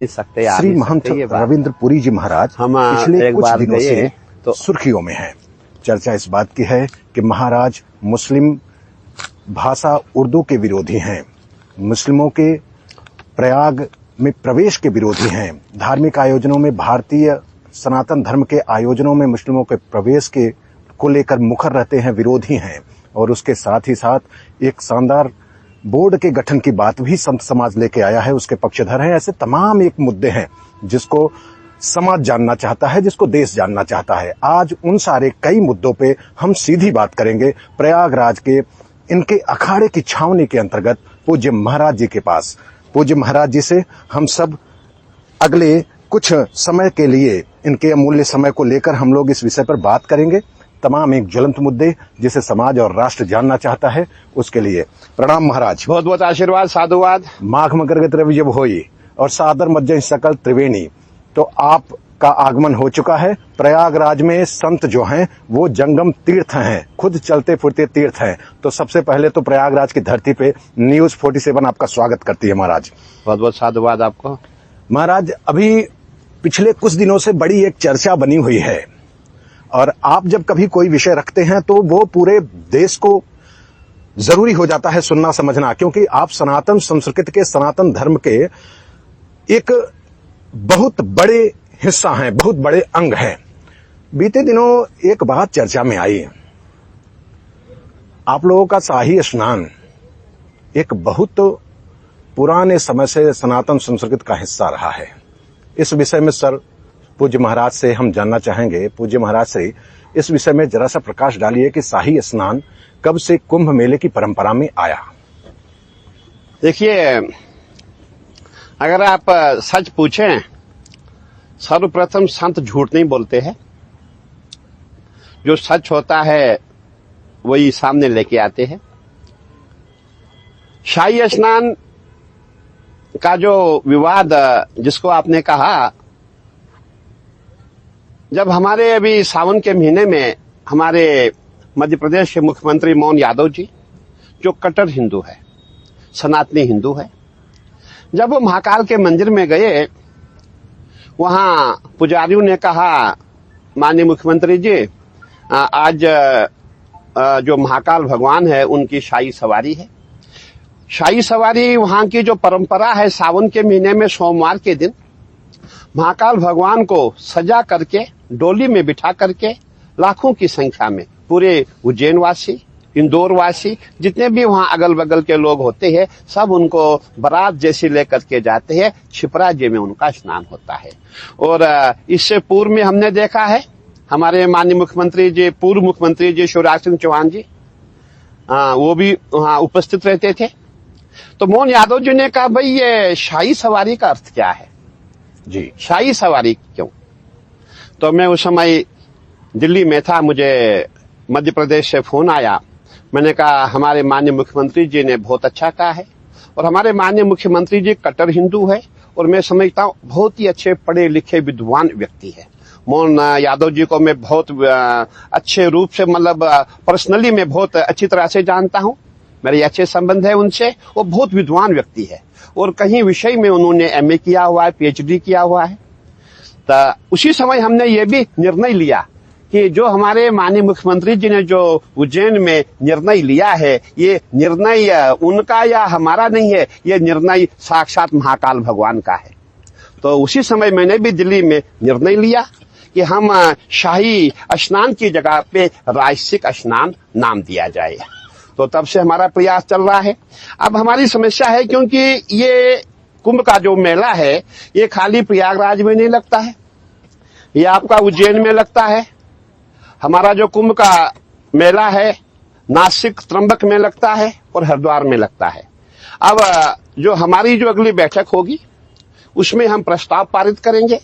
सकते श्री महंत रविंद्र पुरी जी महाराज पिछले कुछ दिनों से तो सुर्खियों में हैं। चर्चा इस बात की है कि महाराज मुस्लिम भाषा उर्दू के विरोधी हैं, मुस्लिमों के प्रयाग में प्रवेश के विरोधी हैं, धार्मिक आयोजनों में भारतीय सनातन धर्म के आयोजनों में मुस्लिमों के प्रवेश के को लेकर मुखर रहते हैं, विरोधी हैं। और उसके साथ ही साथ एक शानदार बोर्ड के गठन की बात भी संत समाज लेके आया है, उसके पक्षधर हैं। ऐसे तमाम एक मुद्दे हैं जिसको समाज जानना चाहता है, जिसको देश जानना चाहता है। आज उन सारे कई मुद्दों पे हम सीधी बात करेंगे प्रयागराज के इनके अखाड़े की छावनी के अंतर्गत पूज्य महाराज जी के पास। पूज्य महाराज जी से हम सब अगले कुछ समय के लिए इनके अमूल्य समय को लेकर हम लोग इस विषय पर बात करेंगे। तमाम एक ज्वलंत मुद्दे जिसे समाज और राष्ट्र जानना चाहता है, उसके लिए प्रणाम महाराज। बहुत बहुत आशीर्वाद, साधुवाद। माघ मकर रवि जब होई और सादर मज्जन सकल त्रिवेणी। तो आपका आगमन हो चुका है। प्रयागराज में संत जो हैं वो जंगम तीर्थ हैं, खुद चलते फिरते तीर्थ हैं। तो सबसे पहले तो प्रयागराज की धरती पे न्यूज 47 आपका स्वागत करती है महाराज। बहुत बहुत साधुवाद आपको। महाराज, अभी पिछले कुछ दिनों से बड़ी एक चर्चा बनी हुई है और आप जब कभी कोई विषय रखते हैं तो वो पूरे देश को जरूरी हो जाता है सुनना समझना, क्योंकि आप सनातन संस्कृति के, सनातन धर्म के एक बहुत बड़े हिस्सा हैं, बहुत बड़े अंग हैं। बीते दिनों एक बात चर्चा में आई, आप लोगों का शाही स्नान एक बहुत पुराने समय से सनातन संस्कृति का हिस्सा रहा है। इस विषय में सर पूज्य महाराज से हम जानना चाहेंगे, पूज्य महाराज से इस विषय में जरा सा प्रकाश डालिए कि शाही स्नान कब से कुंभ मेले की परंपरा में आया। देखिए, अगर आप सच पूछें, सर्वप्रथम संत झूठ नहीं बोलते हैं। जो सच होता है वही सामने लेके आते हैं। शाही स्नान का जो विवाद जिसको आपने कहा, जब हमारे अभी सावन के महीने में हमारे मध्य प्रदेश के मुख्यमंत्री मोहन यादव जी, जो कट्टर हिंदू है, सनातनी हिंदू है, जब वो महाकाल के मंदिर में गए, वहां पुजारियों ने कहा, माननीय मुख्यमंत्री जी, आज जो महाकाल भगवान है उनकी शाही सवारी है। शाही सवारी वहां की जो परंपरा है, सावन के महीने में सोमवार के दिन महाकाल भगवान को सजा करके डोली में बिठा करके लाखों की संख्या में पूरे उज्जैन वासी, इंदौर वासी, जितने भी वहां अगल बगल के लोग होते हैं, सब उनको बारात जैसी लेकर के जाते हैं। छिपरा जी में उनका स्नान होता है। और इससे पूर्व में हमने देखा है, हमारे माननीय मुख्यमंत्री जी, पूर्व मुख्यमंत्री जी शिवराज सिंह चौहान जी, वो भी वहां उपस्थित रहते थे। तो मोहन यादव जी ने कहा, भाई ये शाही सवारी का अर्थ क्या है जी, शाही सवारी क्यों? तो मैं उस समय दिल्ली में था, मुझे मध्य प्रदेश से फोन आया। मैंने कहा, हमारे माननीय मुख्यमंत्री जी ने बहुत अच्छा कहा है, और हमारे माननीय मुख्यमंत्री जी कट्टर हिंदू है और मैं समझता हूँ बहुत ही अच्छे पढ़े लिखे विद्वान व्यक्ति है। मोहन यादव जी को मैं बहुत अच्छे रूप से, मतलब पर्सनली मैं बहुत अच्छी तरह से जानता हूँ, मेरे अच्छे संबंध है उनसे। वो बहुत विद्वान व्यक्ति है और कहीं विषय में उन्होंने एमए किया हुआ है, पीएचडी किया हुआ है। तो उसी समय हमने ये भी निर्णय लिया कि जो हमारे माननीय मुख्यमंत्री जी ने जो उज्जैन में निर्णय लिया है, ये निर्णय उनका या हमारा नहीं है, ये निर्णय साक्षात महाकाल भगवान का है। तो उसी समय मैंने भी दिल्ली में निर्णय लिया कि हम शाही स्नान की जगह पे राजसिक स्नान नाम दिया जाए। तो तब से हमारा प्रयास चल रहा है। अब हमारी समस्या है, क्योंकि ये कुंभ का जो मेला है ये खाली प्रयागराज में नहीं लगता है, ये आपका उज्जैन में लगता है। हमारा जो कुंभ का मेला है नासिक, त्र्यंबक में लगता है और हरिद्वार में लगता है। अब जो हमारी जो अगली बैठक होगी उसमें हम प्रस्ताव पारित करेंगे।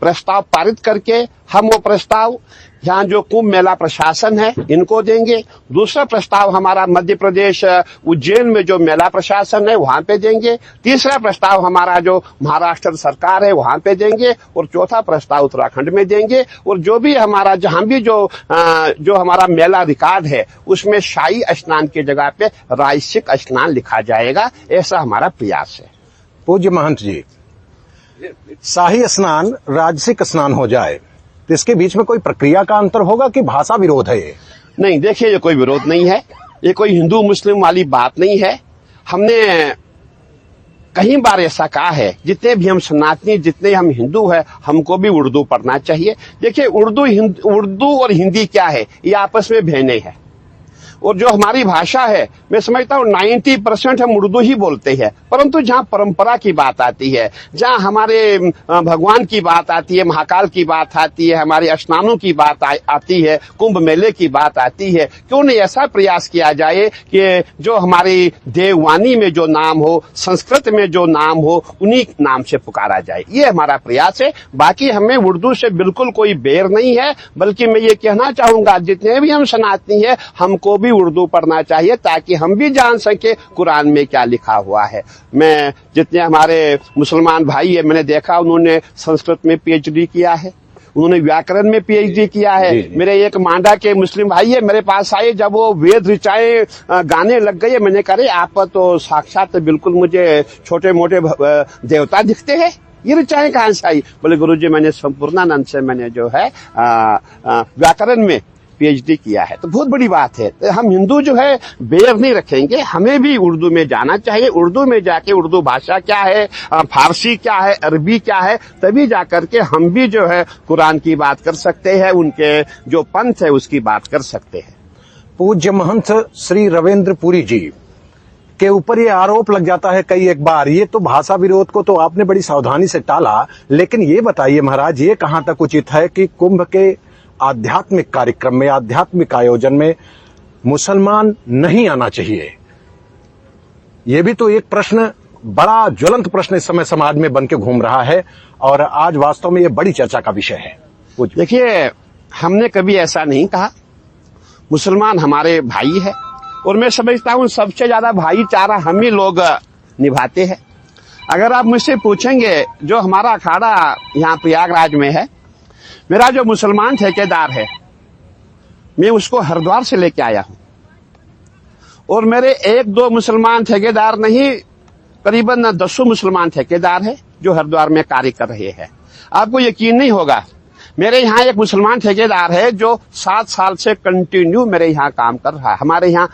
प्रस्ताव पारित करके हम वो प्रस्ताव यहाँ जो कुंभ मेला प्रशासन है इनको देंगे। दूसरा प्रस्ताव हमारा मध्य प्रदेश उज्जैन में जो मेला प्रशासन है वहां पे देंगे। तीसरा प्रस्ताव हमारा जो महाराष्ट्र सरकार है वहां पे देंगे और चौथा प्रस्ताव उत्तराखंड में देंगे। और जो भी हमारा जहां भी जो हमारा मेला रिकॉर्ड है उसमें शाही स्नान की जगह पे राजसिक स्नान लिखा जाएगा। ऐसा हमारा प्रयास है। पूज्य महंत जी, शाही स्नान राजसिक स्नान हो जाए तो इसके बीच में कोई प्रक्रिया का अंतर होगा कि भाषा विरोध है ये? नहीं, देखिए, ये कोई विरोध नहीं है, ये कोई हिंदू मुस्लिम वाली बात नहीं है। हमने कई बार ऐसा कहा है, जितने भी हम सनातनी, जितने हम हिंदू हैं, हमको भी उर्दू पढ़ना चाहिए। देखिए, उर्दू और हिंदी क्या है, ये आपस में बहनें हैं। और जो हमारी भाषा है, मैं समझता हूँ 90% हम उर्दू ही बोलते हैं, परंतु जहाँ परंपरा की बात आती है, जहाँ हमारे भगवान की बात आती है, महाकाल की बात आती है, हमारे स्नानों की बात आती है, कुंभ मेले की बात आती है, क्यों नहीं ऐसा प्रयास किया जाए कि जो हमारी देववाणी में जो नाम हो, संस्कृत में जो नाम हो, उन्हीं नाम से पुकारा जाए। ये हमारा प्रयास है। बाकी हमें उर्दू से बिल्कुल कोई बैर नहीं है, बल्कि मैं ये कहना चाहूंगा, जितने भी हम सनातनी है, हमको भी उर्दू पढ़ना चाहिए, ताकि हम भी जान सके कुरान में क्या लिखा हुआ है। मैं जितने हमारे मुसलमान भाई है, मैंने देखा उन्होंने संस्कृत में पीएचडी किया है, उन्होंने व्याकरण में पीएचडी किया है। मेरे एक मांडा के मुस्लिम भाई है, मेरे पास आए, जब वो वेद ऋचाएं गाने लग गए, मैंने कहा आप तो साक्षात बिल्कुल मुझे छोटे मोटे देवता दिखते हैं, ये ऋचाएं कहां से आई? बोले गुरुजी, मैंने संपूर्णानंद से मैंने जो है व्याकरण में पीएचडी किया है। तो बहुत बड़ी बात है। तो हम हिंदू जो है बैर नहीं रखेंगे, हमें भी उर्दू में जाना चाहिए। उर्दू में जाके उर्दू भाषा क्या है, फारसी क्या है, अरबी क्या है, तभी जाकर के हम भी जो है कुरान की बात कर सकते हैं, उनके जो पंथ है उसकी बात कर सकते हैं। पूज्य महंत श्री रविंद्र पुरी जी के ऊपर ये आरोप लग जाता है कई एक बार, ये तो भाषा विरोध को तो आपने बड़ी सावधानी से टाला, लेकिन ये बताइए महाराज, ये कहां तक उचित है कि कुंभ के आध्यात्मिक कार्यक्रम में, आध्यात्मिक आयोजन में मुसलमान नहीं आना चाहिए? यह भी तो एक प्रश्न, बड़ा ज्वलंत प्रश्न इस समय समाज में बन के घूम रहा है, और आज वास्तव में यह बड़ी चर्चा का विषय है। देखिए, हमने कभी ऐसा नहीं कहा। मुसलमान हमारे भाई है, और मैं समझता हूं सबसे ज्यादा भाईचारा हम ही लोग निभाते हैं। अगर आप मुझसे पूछेंगे, जो हमारा अखाड़ा यहाँ प्रयागराज में है, मेरा जो मुसलमान ठेकेदार है, मैं उसको हरिद्वार से लेके आया हूं, और मेरे 1-2 मुसलमान ठेकेदार नहीं, करीबन 10 मुसलमान ठेकेदार है जो हरिद्वार में कार्य कर रहे हैं। आपको यकीन नहीं होगा, मेरे यहाँ एक मुसलमान ठेकेदार है जो 7 साल से कंटिन्यू मेरे यहाँ काम कर रहा है। हमारे यहाँ